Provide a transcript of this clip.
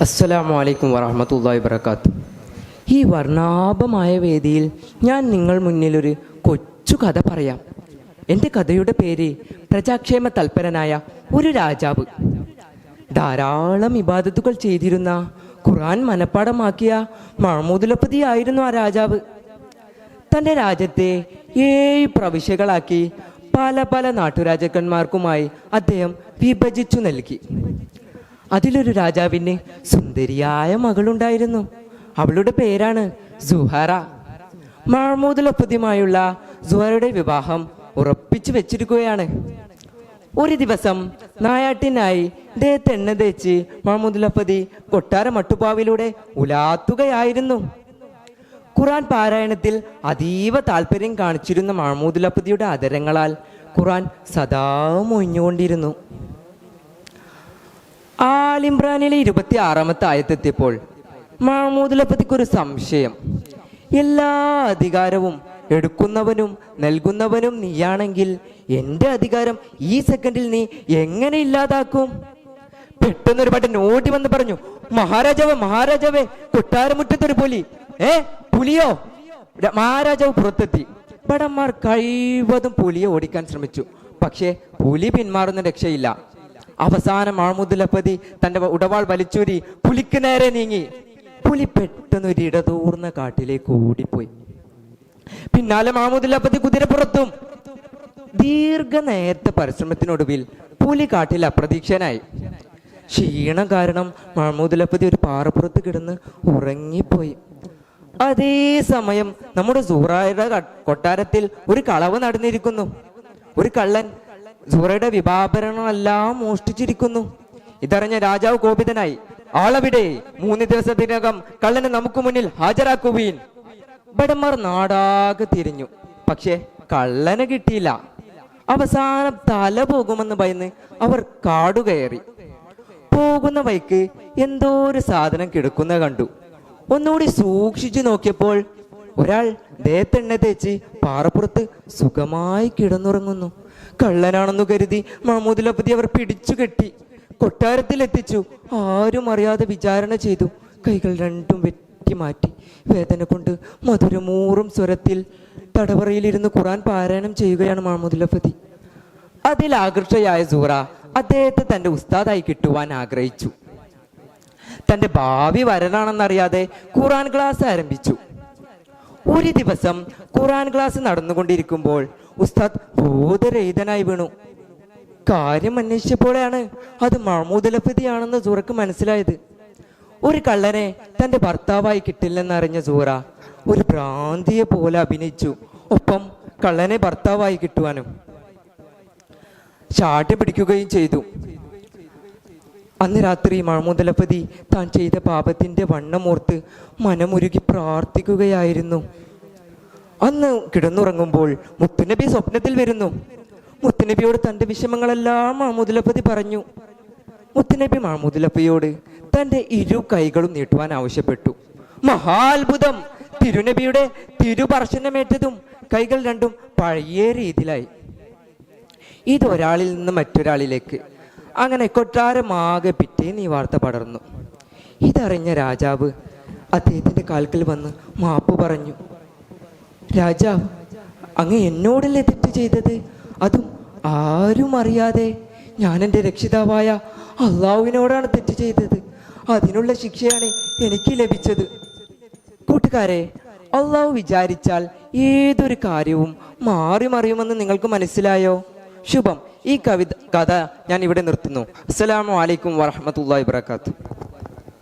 അസ്സലാമു അലൈക്കും വറഹ്മത്തുള്ളാഹി വബറകാതുഹു. ഈ വർണ്ണാഭമായ വേദിയിൽ ഞാൻ നിങ്ങൾ മുന്നിലൊരു കൊച്ചു കഥ പറയാം. എൻ്റെ കഥയുടെ പേര് പ്രജാക്ഷേമ തൽപരനായ ഒരു രാജാവ്. ധാരാളം ഇബാദത്തുകൾ ചെയ്തിരുന്ന, ഖുർആൻ മനഃപ്പാടമാക്കിയ മഹ്മൂദുലപ്പതി ആയിരുന്നു ആ രാജാവ്. തൻ്റെ രാജ്യത്തെ 7 പ്രവിശ്യകളാക്കി പല പല നാട്ടുരാജാക്കന്മാർക്കുമായി അദ്ദേഹം വിഭജിച്ചു നൽകി. അതിലൊരു രാജാവിന് സുന്ദരിയായ മകളുണ്ടായിരുന്നു. അവളുടെ പേരാണ് സുഹറ. മഹ്മൂദുലപ്പതിയുമായുള്ള സുഹറയുടെ വിവാഹം ഉറപ്പിച്ചു വെച്ചിരിക്കുകയാണ്. ഒരു ദിവസം നായാട്ടിനായി ദേഹത്ത് എണ്ണ തേച്ച് മഹ്മൂദുലപ്പതി കൊട്ടാര മട്ടുപ്പാവിലൂടെ ഉലാത്തുകയായിരുന്നു. ഖുർആൻ പാരായണത്തിൽ അതീവ താല്പര്യം കാണിച്ചിരുന്ന മഹ്മൂദുലപ്പതിയുടെ അധരങ്ങളാൽ ഖുർആൻ സദാ മൊഴിഞ്ഞുകൊണ്ടിരുന്നു. ആലിംറാനിലെ 26-ാമത്തെ ആയത്തെത്തിയപ്പോൾ മഹ്മൂദുലപ്പതിക്കൊരു സംശയം. എല്ലാ അധികാരവും എടുക്കുന്നവനും നൽകുന്നവനും നീയാണെങ്കിൽ എൻ്റെ അധികാരം ഈ സെക്കൻഡിൽ നീ എങ്ങനെ ഇല്ലാതാക്കും? പെട്ടെന്നൊരു പട്ടൻ ഓടി വന്ന് പറഞ്ഞു, മഹാരാജാവേ മഹാരാജാവേ, കൊട്ടാരമുറ്റത്തൊരു പുലി. പുലിയോ? മഹാരാജാവ് പുറത്തെത്തി. ഭടന്മാർ കഴിവതും പുലിയെ ഓടിക്കാൻ ശ്രമിച്ചു. പക്ഷേ പുലി പിന്മാറുന്ന രക്ഷയില്ല. അവസാനം മഹ്മൂദുലപ്പതി തന്റെ ഉടവാൾ വലിച്ചൂരി പുലിക്ക് നേരെ നീങ്ങി. പുലി പെട്ടെന്ന് ഒരു ഇടതൂർന്ന കാട്ടിലേക്ക് ഓടിപ്പോയി. പിന്നാലെ മഹ്മൂദുലപ്പതി കുതിരപ്പുറത്തും. ദീർഘനേരത്തെ പരിശ്രമത്തിനൊടുവിൽ പുലി കാട്ടിൽ അപ്രതീക്ഷനായി. ക്ഷീണം കാരണം മഹ്മൂദുലപ്പതി ഒരു പാറപ്പുറത്ത് കിടന്ന് ഉറങ്ങിപ്പോയി. അതേ സമയം നമ്മുടെ സുഹറയുടെ കൊട്ടാരത്തിൽ ഒരു കളവ് നടന്നിരിക്കുന്നു. ഒരു കള്ളൻ സുഹറയുടെ വിഭാഭരണമെല്ലാം മോഷ്ടിച്ചിരിക്കുന്നു. ഇതറിഞ്ഞ രാജാവ് കോപിതനായി. ആളവിടെ, 3 ദിവസത്തിനകം കള്ളനെ നമുക്ക് മുന്നിൽ ഹാജരാക്കുവീൻ. ഭടന്മാർ നാടാകെ തിരിഞ്ഞു. പക്ഷേ കള്ളനെ കിട്ടിയില്ല. അവസാനം തല പോകുമെന്ന് ഭയന്ന് അവർ കാടുകയറി. പോകുന്ന വഴിക്ക് എന്തോ ഒരു സാധനം കിടക്കുന്ന കണ്ടു. ഒന്നുകൂടി സൂക്ഷിച്ചു നോക്കിയപ്പോൾ ഒരാൾ ദേഹത്തെണ്ണ തേച്ച് പാറപ്പുറത്ത് സുഖമായി കിടന്നുറങ്ങുന്നു. കള്ളനാണെന്നു കരുതി മഹ്മൂദുലപ്പതി അവർ പിടിച്ചു കെട്ടി കൊട്ടാരത്തിലെത്തിച്ചു. ആരും അറിയാതെ വിചാരണ ചെയ്തു. കൈകൾ രണ്ടും വെട്ടി മാറ്റി വേദന കൊണ്ട് മധുരമൂറും സ്വരത്തിൽ തടവറയിലിരുന്ന് ഖുർആൻ പാരായണം ചെയ്യുകയാണ് മഹ്മൂദുലപ്പതി. അതിൽ ആകർഷയായ സുഹറ അദ്ദേഹത്തെ തന്റെ ഉസ്താദായി കിട്ടുവാൻ ആഗ്രഹിച്ചു. തന്റെ ഭാവി വരനാണെന്നറിയാതെ ഖുർആൻ ക്ലാസ് ആരംഭിച്ചു. ഒരു ദിവസം ഖുർആൻ ക്ലാസ് നടന്നുകൊണ്ടിരിക്കുമ്പോൾ ഉസ്താദ് ബോധരഹിതനായി വീണു. കാര്യം അന്വേഷിച്ചപ്പോഴാണ് അത് മഹ്മൂദുലപ്പതിയാണെന്ന് സുഹറക്ക് മനസ്സിലായത്. ഒരു കള്ളനെ തന്റെ ഭർത്താവായി കിട്ടില്ലെന്നറിഞ്ഞ സുഹറ ഒരു ഭ്രാന്തിയെ പോലെ അഭിനയിച്ചു. ഒപ്പം കള്ളനെ ഭർത്താവായി കിട്ടുവാനും ചാട്ടി പിടിക്കുകയും ചെയ്തു. അന്ന് രാത്രി മഹ്മൂദുലപ്പതി താൻ ചെയ്ത പാപത്തിന്റെ വണ്ണമോർത്ത് മനമുരുകി പ്രാർത്ഥിക്കുകയായിരുന്നു. അന്ന് കിടന്നുറങ്ങുമ്പോൾ മുത്തുനബി സ്വപ്നത്തിൽ വരുന്നു. മുത്തുനബിയോട് തന്റെ വിഷമങ്ങളെല്ലാം മഹ്മൂദുലപ്പതി പറഞ്ഞു. മുത്തുനബി മഹ്മൂദുലപ്പതിയോട് തന്റെ 2 കൈകളും നീട്ടുവാൻ ആവശ്യപ്പെട്ടു. മഹാത്ഭുതം! തിരുനബിയുടെ തിരുപർശനമേറ്റതും കൈകൾ രണ്ടും പഴയ രീതിയിലായി. ഇതൊരാളിൽ നിന്ന് മറ്റൊരാളിലേക്ക്, അങ്ങനെ കൊട്ടാരമാകെ പിറ്റേന്ന് ഈ വാർത്ത പടർന്നു. ഇതറിഞ്ഞ രാജാവ് അദ്ദേഹത്തിന്റെ കാൽക്കൽ വന്ന് മാപ്പ് പറഞ്ഞു. രാജാവ്, അങ്ങ് എന്നോടല്ലേ തെറ്റ് ചെയ്തത്? അതും ആരും അറിയാതെ. ഞാൻ എൻ്റെ രക്ഷിതാവായ അള്ളാഹുവിനോടാണ് തെറ്റ് ചെയ്തത്. അതിനുള്ള ശിക്ഷയാണ് എനിക്ക് ലഭിച്ചത്. കൂട്ടുകാരെ, അള്ളാഹു വിചാരിച്ചാൽ ഏതൊരു കാര്യവും മാറി മറിയുമെന്ന് നിങ്ങൾക്ക് മനസ്സിലായോ? ശുഭം. ഈ കഥ ഞാൻ ഇവിടെ നിർത്തുന്നു. അസ്സലാമു അലൈക്കും വറഹ്മത്തുള്ളാഹി വബറകാതുഹു.